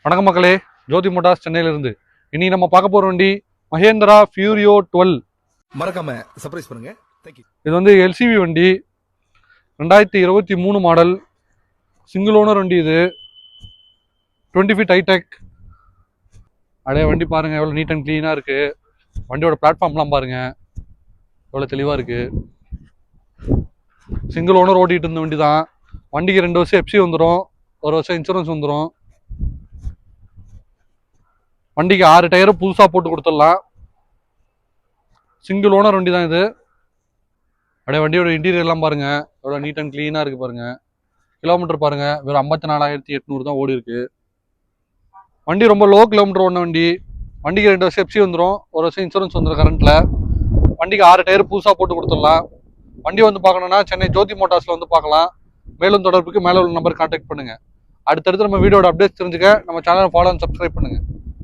வணக்கம் மக்களே, ஜோதி மோட்டார்ஸ் சென்னையிலிருந்து. இனி நம்ம பார்க்க போற வண்டி மஹேந்திரா ஃபியூரியோ 12. மறக்காம சர்ப்ரைஸ் பண்ணுங்க. தேங்க்யூ. இது வந்து எல்சிவி வண்டி, 2023 மாடல், சிங்கிள் ஓனர் வண்டி. இது 20 ஃபீட் ஹைடெக். அப்படியே வண்டி பாருங்க எவ்வளோ நீட் அண்ட் க்ளீனாக இருக்கு. வண்டியோட பிளாட்ஃபார்ம்லாம் பாருங்க எவ்வளோ தெளிவாக இருக்கு. சிங்கிள் ஓனர் ஓட்டிகிட்டு இருந்த வண்டி தான். வண்டிக்கு 2 வருஷம் எஃப்சி வந்துடும், 1 வருஷம் இன்சூரன்ஸ் வந்துடும். வண்டிக்கு 6 டயரும் புதுசாக போட்டு கொடுத்துடலாம். சிங்கிள் ஓனர் வண்டி தான் இது. அப்படியே வண்டியோட இன்டீரியர்லாம் பாருங்க எவ்வளோ நீட் அண்ட் க்ளீனாக இருக்குது பாருங்க. கிலோமீட்டர் பாருங்க வெறும் 54,800 தான் ஓடி இருக்கு. வண்டி ரொம்ப லோ கிலோமீட்டர் ஓடின வண்டி. வண்டிக்கு 2 வருஷம் எஃப்சி வந்துடும், 1 வருஷம் இன்சூரன்ஸ் வந்துடும் கரண்ட்ல. வண்டிக்கு 6 டயர் புதுசாக போட்டு கொடுத்துடலாம். வண்டி வந்து பார்க்கணுன்னா சென்னை ஜோதி மோட்டார்ஸ்ல வந்து பார்க்கலாம். மேலும் தொடர்புக்கு மேலே உள்ள நம்பர் கான்டாக்ட் பண்ணுங்க. அடுத்தடுத்து நம்ம வீடியோட அப்டேட்ஸ் தெரிஞ்சுக்க நம்ம சேனலை ஃபாலோ அண்ட் சப்ஸ்கிரைப் பண்ணுங்க.